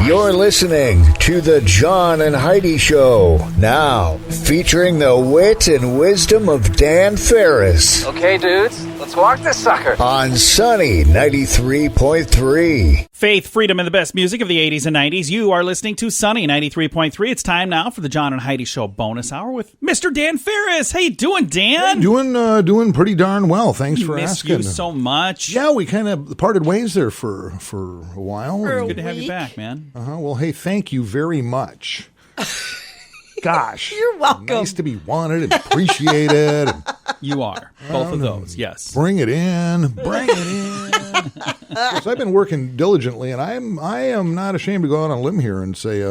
You're listening to the John and Heidi Show. Now, featuring the wit and wisdom of Dan Farris. Okay, dudes, let's walk this sucker. On Sunny 93.3. Faith, freedom, and the best music of the 80s and 90s. You are listening to Sunny 93.3. It's time now for the John and Heidi Show bonus hour with Mr. Dan Farris. How you doing, Dan? Doing pretty darn well. Thanks for asking. Miss you so much. Yeah, we kind of parted ways there for a while. It's good to have you back, man. Well, hey, thank you very much. Gosh. You're welcome. Nice to be wanted and appreciated. You are. Both of those, yes. Bring it in. Bring it in. Yes, I've been working diligently, and I am not ashamed to go out on a limb here and say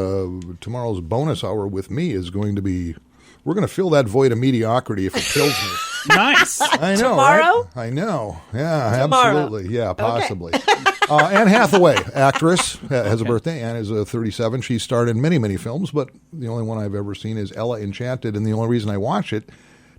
tomorrow's bonus hour with me is going to be, we're going to fill that void of mediocrity if it kills me. Nice. I know, Tomorrow? right? I know. Yeah, Tomorrow. absolutely. Yeah, possibly. Anne Hathaway, actress, has a birthday. Anne is 37. She starred in many, many films, but the only one I've ever seen is Ella Enchanted, and the only reason I watch it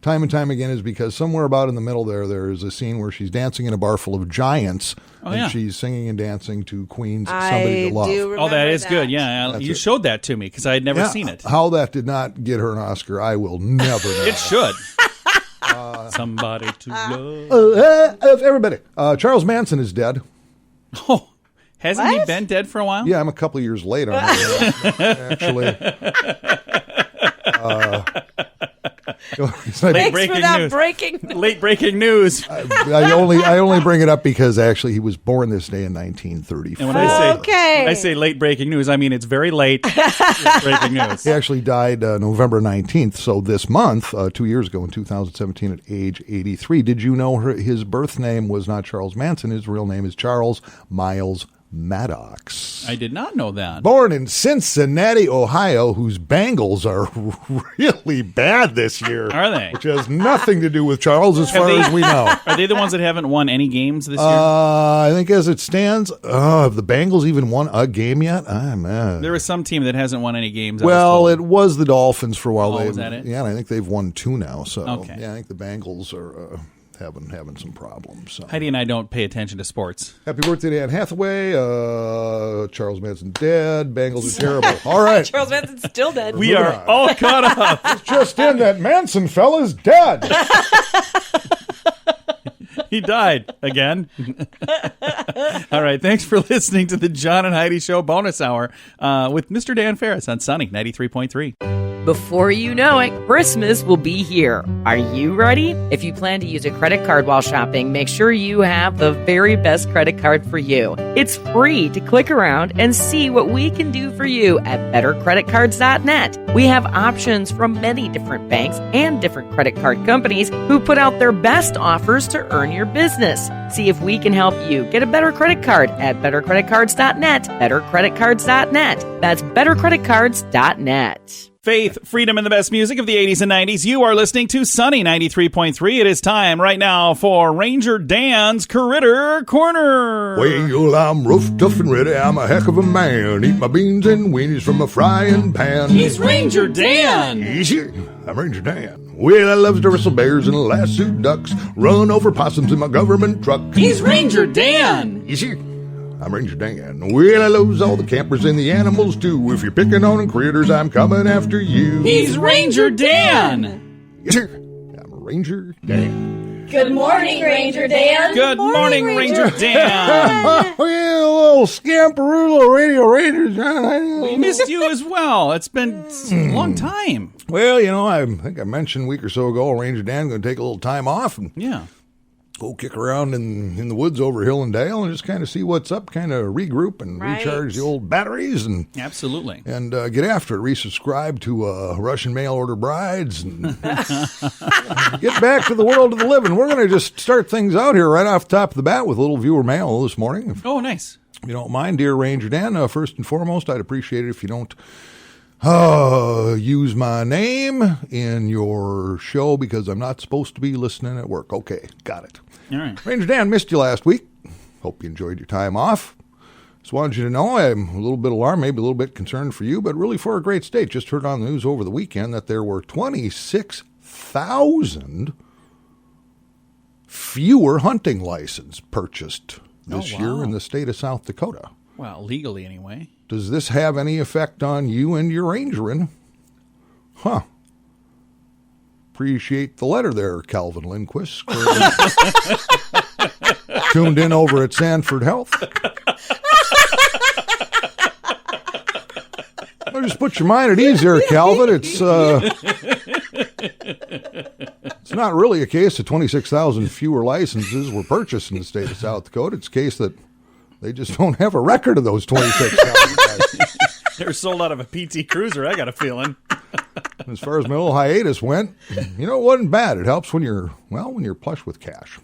time and time again is because somewhere about in the middle there is a scene where she's dancing in a bar full of giants, and she's singing and dancing to Queen's Somebody to Love. Oh, that is good. Yeah, you showed that to me because I had never seen it. How that did not get her an Oscar, I will never know. It should. Somebody to love. Everybody. Charles Manson is dead. Oh, hasn't he been dead for a while? Yeah, I'm a couple years late on it, actually. Late breaking news. I only bring it up because actually he was born this day in 1934. And when I say late breaking news, I mean it's very late breaking news. He actually died November 19th, so this month, 2 years ago in 2017 at age 83. Did you know his birth name was not Charles Manson? His real name is Charles Miles Maddox. I did not know that. Born in Cincinnati, Ohio, whose Bengals are really bad this year. Are they? Which has nothing to do with Charles as far as we know. Are they the ones that haven't won any games this year? I think as it stands, have the Bengals even won a game yet? Man. There is some team that hasn't won any games. Well, it was the Dolphins for a while. Was that it? Yeah, and I think they've won 2 now. So okay. Yeah, I think the Bengals are having some problems. So. Heidi and I don't pay attention to sports. Happy birthday to Anne Hathaway. Charles Manson dead. Bengals are terrible. All right. Charles Manson's still dead. We are all caught up. It's just in that Manson fella's dead. He died again. All right. Thanks for listening to the John and Heidi Show bonus hour with Mr. Dan Farris on Sunny 93.3. Before you know it, Christmas will be here. Are you ready? If you plan to use a credit card while shopping, make sure you have the very best credit card for you. It's free to click around and see what we can do for you at bettercreditcards.net. We have options from many different banks and different credit card companies who put out their best offers to earn your business. See if we can help you get a better credit card at bettercreditcards.net. Bettercreditcards.net. That's bettercreditcards.net. Faith, freedom, and the best music of the 80s and 90s. You are listening to Sunny 93.3. It is time right now for Ranger Dan's Critter Corner. Well, I'm rough, tough, and ready. I'm a heck of a man. Eat my beans and weenies from a frying pan. He's Ranger Dan. Easy. I'm Ranger Dan. Well, I loves to wrestle bears and lasso ducks. Run over possums in my government truck. He's Ranger Dan. Easy. I'm Ranger Dan. Well, I loves all the campers and the animals, too. If you're picking on critters, I'm coming after you. He's Ranger Dan. Yes, sir. I'm Ranger Dan. Good morning, Ranger Dan. Good morning, Ranger Dan. Well, little scamperoo, radio rangers. We missed you as well. It's been a long time. Well, I think I mentioned a week or so ago, Ranger Dan going to take a little time off and go kick around in the woods over hill and dale and just kind of see what's up, kind of regroup and recharge the old batteries and absolutely and get after it. Resubscribe to Russian mail order brides and get back to the world of the living. We're going to just start things out here right off the top of the bat with a little viewer mail this morning. Oh, nice. If you don't mind, dear Ranger Dan, first and foremost, I'd appreciate it if you don't use my name in your show because I'm not supposed to be listening at work. Okay, got it. All right. Ranger Dan, missed you last week. Hope you enjoyed your time off. Just wanted you to know I'm a little bit alarmed, maybe a little bit concerned for you, but really for a great state. Just heard on the news over the weekend that there were 26,000 fewer hunting licenses purchased this year in the state of South Dakota. Well, legally anyway. Does this have any effect on you and your rangering? Huh. Appreciate the letter there, Calvin Lindquist. Tuned in over at Sanford Health. Well, just put your mind at ease there, Calvin. It's not really a case that 26,000 fewer licenses were purchased in the state of South Dakota. It's a case that they just don't have a record of those 26,000 licenses. They were sold out of a PT Cruiser, I got a feeling. As far as my little hiatus went, it wasn't bad. It helps when you're plush with cash.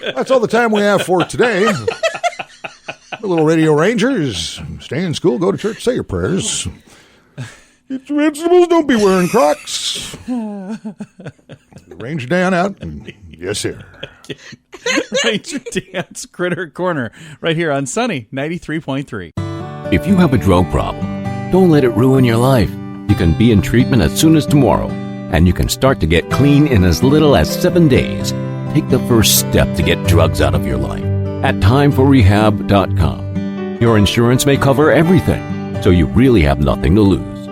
That's all the time we have for today. The little Radio Rangers, stay in school, go to church, say your prayers. Eat your vegetables, don't be wearing Crocs. Ranger Dan out. Yes, sir. Ranger Dan's Critter Corner, right here on Sunny 93.3. If you have a drug problem, don't let it ruin your life. You can be in treatment as soon as tomorrow, and you can start to get clean in as little as 7 days. Take the first step to get drugs out of your life at timeforrehab.com. Your insurance may cover everything, so you really have nothing to lose.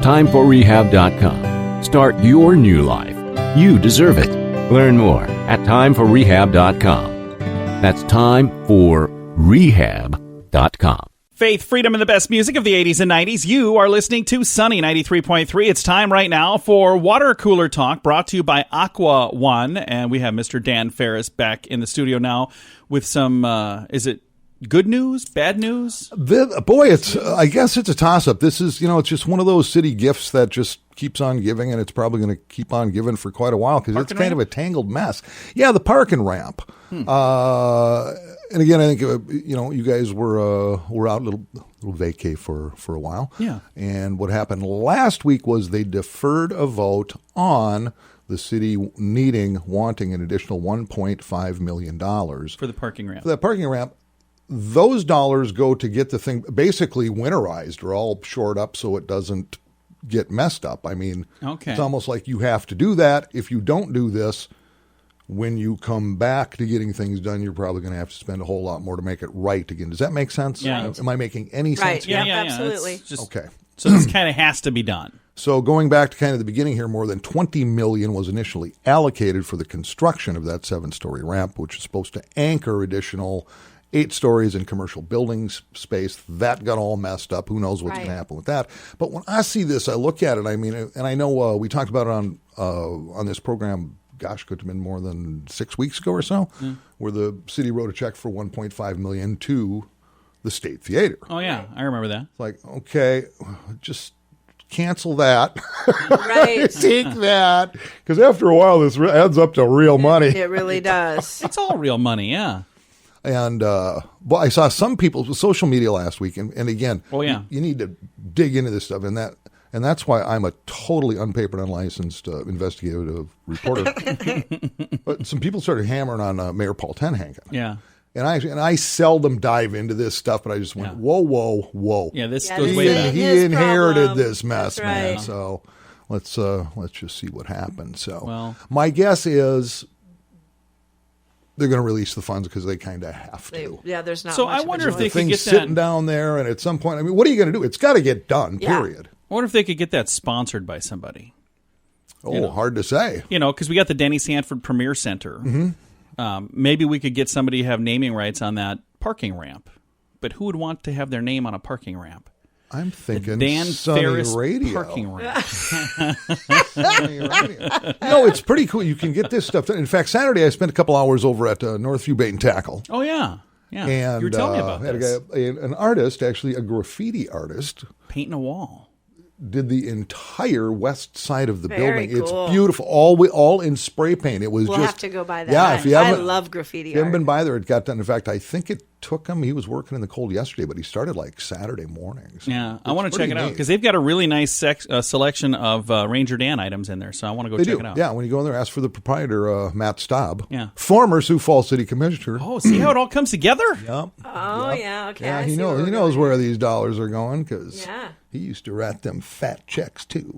Timeforrehab.com. Start your new life. You deserve it. Learn more at timeforrehab.com. That's timeforrehab.com. Faith, freedom, and the best music of the 80s and 90s. You are listening to Sunny 93.3. It's time right now for Water Cooler Talk, brought to you by Aqua One. And we have Mr. Dan Farris back in the studio now with some, is it good news, bad news? I guess it's a toss-up. This is, it's just one of those city gifts that just keeps on giving, and it's probably going to keep on giving for quite a while because it's kind of a tangled mess. Yeah, the parking ramp. And again, I think you guys were out little vacay for a while. Yeah. And what happened last week was they deferred a vote on the city wanting an additional $1.5 million for the parking ramp. For that parking ramp. Those dollars go to get the thing basically winterized or all shored up so it doesn't get messed up. I mean, It's almost like you have to do that. If you don't do this, when you come back to getting things done, you're probably going to have to spend a whole lot more to make it right again. Does that make sense? Yeah. Am I making any sense? Yeah, absolutely. Okay. So this kind of has to be done. So going back to kind of the beginning here, more than $20 million was initially allocated for the construction of that 7-story ramp, which is supposed to anchor additional 8 stories in commercial buildings space. That got all messed up. Who knows what's going to happen with that? But when I see this, I look at it. I mean, and I know we talked about it on this program. Gosh, could have been more than 6 weeks ago or so, where the city wrote a check for $1.5 million to the State Theater. Oh yeah, I remember that. It's like, okay, just cancel that. Right. Take that, because after a while, this adds up to real money. It really does. It's all real money, yeah. And I saw some people with social media last week, and again, you need to dig into this stuff, and that's why I'm a totally unpapered, unlicensed investigative reporter. But some people started hammering on Mayor Paul Tenhagen. Yeah. And I seldom dive into this stuff, but I just went, whoa. Yeah, this goes way back. He inherited this mess, That's man. right. So let's just see what happens. So Well, my guess is they're going to release the funds because they kind of have to. There's not. So much I wonder of a if they choice. could Things get sitting that. down there, and at some point, I mean, what are you going to do? It's got to get done. Yeah. Period. I wonder if they could get that sponsored by somebody. Oh, hard to say. Because we got the Denny Sanford Premier Center. Mm-hmm. Maybe we could get somebody to have naming rights on that parking ramp. But who would want to have their name on a parking ramp? I'm thinking Dan Sunny Farris Radio. parking ramp. Sunny Radio. No, it's pretty cool. You can get this stuff done. In fact, Saturday I spent a couple hours over at Northview Bait and Tackle. Oh, yeah. Yeah. And you were telling me about had this. an artist, actually a graffiti artist, Painting a wall. did the entire west side of the Very building. cool. It's beautiful, all in spray paint. It was We'll just have to go by that. Yeah, if you I haven't, love graffiti if you haven't art. been by there, it got done. In fact, I think it took him. He was working in the cold yesterday, but he started like Saturday mornings. Yeah, I want to check it out because they've got a really nice selection of Ranger Dan items in there. So I want to go check it out. Yeah, when you go in there, ask for the proprietor, Matt Staub. Yeah. Former Sioux Falls City Commissioner. Oh, see how it all comes together? Yep. Oh, yeah. Okay. Yeah, I he see knows. where He we're knows going. where these dollars are going because Yeah. he used to write them fat checks too.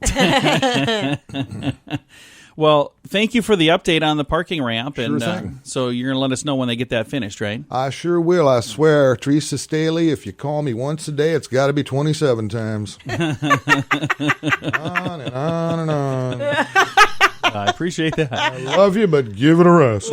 Well, thank you for the update on the parking ramp. Sure And thing. so you're going to let us know when they get that finished, right? I sure will, I swear. Teresa Staley, if you call me once a day, it's got to be 27 times. On and on and on. I appreciate that. I love you, but give it a rest.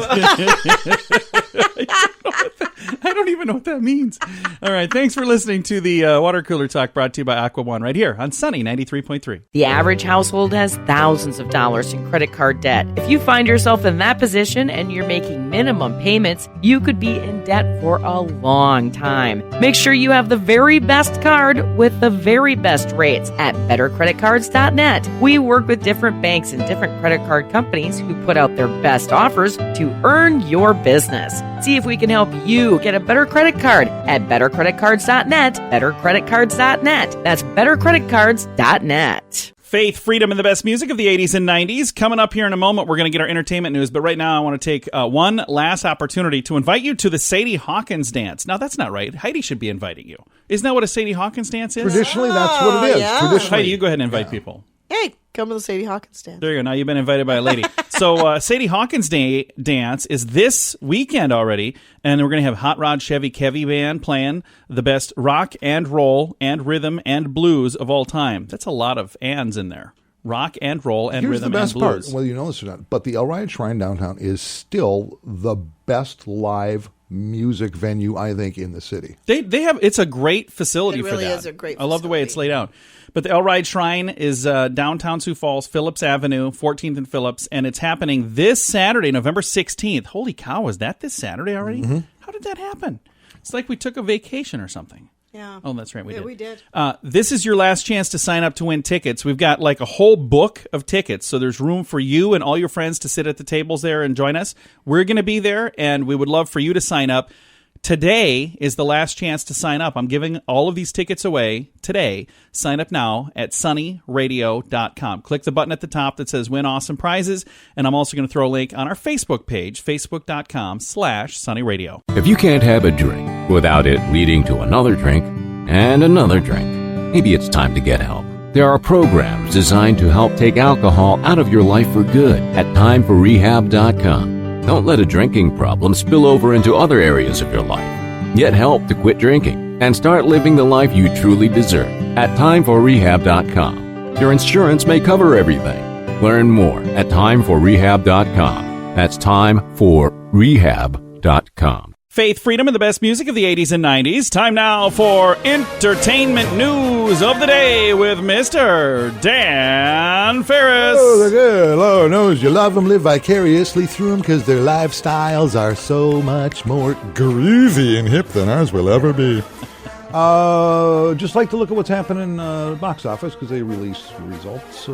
I don't even know what that means. All right. Thanks for listening to the Water Cooler Talk brought to you by Aqua One right here on Sunny 93.3. The average household has thousands of dollars in credit card debt. If you find yourself in that position and you're making minimum payments, you could be in debt for a long time. Make sure you have the very best card with the very best rates at bettercreditcards.net. We work with different banks and different credit card companies who put out their best offers to earn your business. See if we can help you get a better credit card at bettercreditcards.net, bettercreditcards.net. That's bettercreditcards.net. Faith, freedom, and the best music of the 80s and 90s. Coming up here in a moment, we're going to get our entertainment news. But right now, I want to take one last opportunity to invite you to the Sadie Hawkins dance. Now, that's not right. Heidi should be inviting you. Isn't that what a Sadie Hawkins dance is? Traditionally, that's what it is. yeah. Traditionally. Heidi, you go ahead and invite people. Hey, come to the Sadie Hawkins stand. There you go. Now you've been invited by a lady. So Sadie Hawkins Day dance is this weekend already, and we're going to have Hot Rod Chevy Kevy Band playing the best rock and roll and rhythm and blues of all time. That's a lot of ands in there. Rock and roll and Here's rhythm the best and blues. part, whether you know this or not, but the El Ryan Shrine downtown is still the best live music venue, I think, in the city. They have, it's a great facility It for really that. is a great I love the way it's facility. laid out. But the El Ride Shrine is downtown Sioux Falls, Phillips Avenue, 14th and Phillips, and it's happening this Saturday, November 16th. Holy cow, was that this Saturday already? Mm-hmm. How did that happen? It's like we took a vacation or something. Yeah. Oh, that's right, we Yeah, did. we did. This is your last chance to sign up to win tickets. We've got like a whole book of tickets, so there's room for you and all your friends to sit at the tables there and join us. We're going to be there, and we would love for you to sign up. Today is the last chance to sign up. I'm giving all of these tickets away today. Sign up now at sunnyradio.com. Click the button at the top that says Win Awesome Prizes, and I'm also going to throw a link on our Facebook page, facebook.com/sunnyradio. If you can't have a drink without it leading to another drink and another drink, maybe it's time to get help. There are programs designed to help take alcohol out of your life for good at timeforrehab.com. Don't let a drinking problem spill over into other areas of your life. Get help to quit drinking and start living the life you truly deserve at timeforrehab.com. Your insurance may cover everything. Learn more at timeforrehab.com. That's timeforrehab.com. Faith, freedom, and the best music of the 80s and 90s. Time now for entertainment news of the day with Mr. Dan Farris. Oh, they're good. Lord knows you love them, live vicariously through them because their lifestyles are so much more groovy and hip than ours will ever be. Just like to look at what's happening in the box office because they release results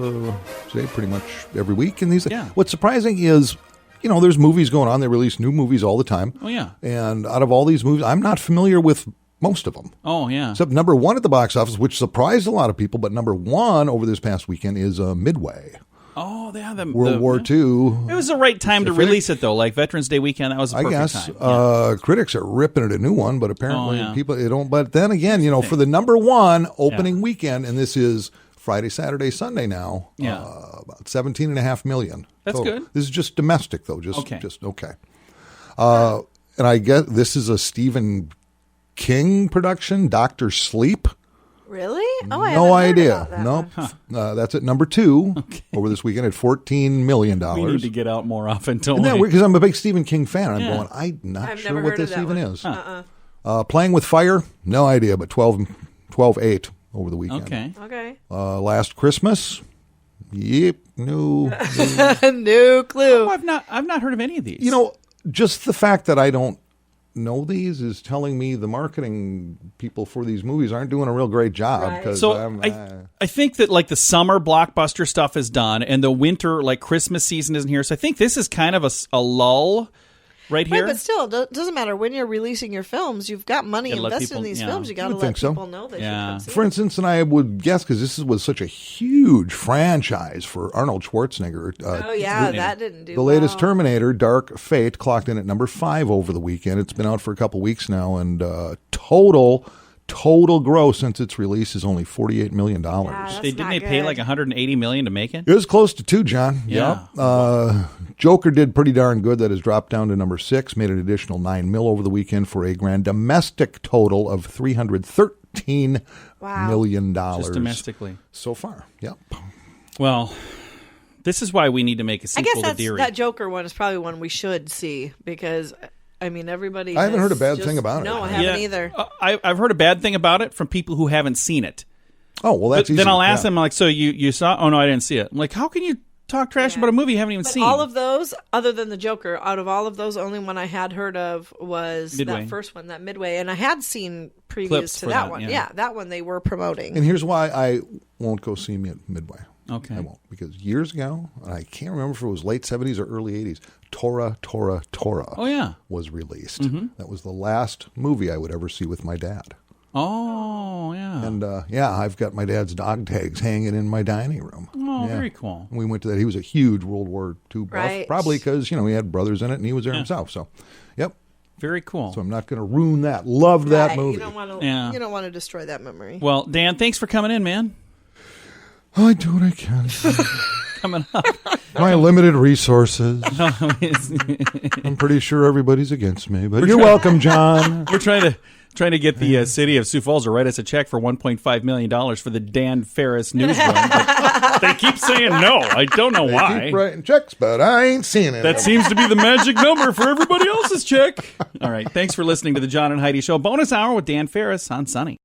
say pretty much every week. And these, Yeah. What's surprising is, you know, there's movies going on. They release new movies all the time. Oh, yeah. And out of all these movies, I'm not familiar with most of them. Oh, yeah. Except number one at the box office, which surprised a lot of people, but number one over this past weekend is Midway. Oh, they have them. World War II. It was the right time to Pacific. release it, though. Like Veterans Day weekend, that was the I perfect guess time. Yeah. critics are ripping it a new one, but apparently Oh, yeah. people they don't. But then again, you know, for the number one opening weekend, and this is Friday, Saturday, Sunday now. Yeah. About 17.5 million. That's total. good. This is just domestic, though. Just Okay. okay. And I guess this is a Stephen King production, Dr. Sleep. Really? Oh, I No haven't heard idea. about that Nope. one. That's at number two over this weekend at $14 million. We need to get out more often, don't Isn't that we? weird? Because I'm a big Stephen King fan. I'm Yeah. going, I'm not I've sure never what heard of this that even one. is. Uh-uh. Playing with Fire, no idea, but 12-8 over the weekend. Okay. Okay. Last Christmas, yep, no. No clue. Oh, I've not heard of any of these. You know, just the fact that I don't know these is telling me the marketing people for these movies aren't doing a real great job. Right. 'Cause So I'm, I think that like the summer blockbuster stuff is done, and the winter like Christmas season isn't here. So I think this is kind of a lull right here. Right, but still, it doesn't matter when you're releasing your films. You've got money Gotta let invested people- in these yeah. films. You got to would let think so. people know they Yeah. should come see For it. instance, and I would guess because this was such a huge franchise for Arnold Schwarzenegger. Oh yeah, that didn't do The latest well. Terminator, Dark Fate, clocked in at number 5 over the weekend. It's been out for a couple weeks now, and total total gross since its release is only $48 million. Didn't they pay like $180 million to make it? It was close to 2, John. Yeah. Yep. Joker did pretty darn good. That has dropped down to number 6, made an additional $9 million over the weekend for a grand domestic total of $313 million. Just domestically. So far. Yep. Well, this is why we need to make a sequel to Deary. That Joker one is probably one we should see because, I mean, everybody. I haven't heard a bad thing about it. No, I haven't either. I've heard a bad thing about it from people who haven't seen it. Oh, well, that's easy. Then I'll ask them, like, so you saw? Oh, no, I didn't see it. I'm like, how can you talk trash about a movie you haven't even seen? All of those, other than the Joker, out of all of those, only one I had heard of was Midway. that first one, that Midway, and I had seen previews Clips to for that that, one. yeah. Yeah, that one they were promoting. And here's why I won't go see Midway. Okay. I won't. Because years ago, and I can't remember if it was late 70s or early 80s, Tora Oh, yeah. was released. That was the last movie I would ever see with my dad. Oh, yeah. And, I've got my dad's dog tags hanging in my dining room. Oh, very cool. We went to that. He was a huge World War II buff, Right. probably because, he had brothers in it and he was there himself. So, yep. Very cool. So I'm not going to ruin that. Loved that movie. You don't want to destroy that memory. Well, Dan, thanks for coming in, man. I do what I can. Coming up. My limited resources. I'm pretty sure everybody's against me, but you're welcome, John. We're trying to get the city of Sioux Falls to write us a check for $1.5 million for the Dan Farris newsroom. But they keep saying no. I don't know why. They keep writing checks, but I ain't seeing it. That seems to be the magic number for everybody else's check. All right. Thanks for listening to the John and Heidi Show bonus hour with Dan Farris on Sunny.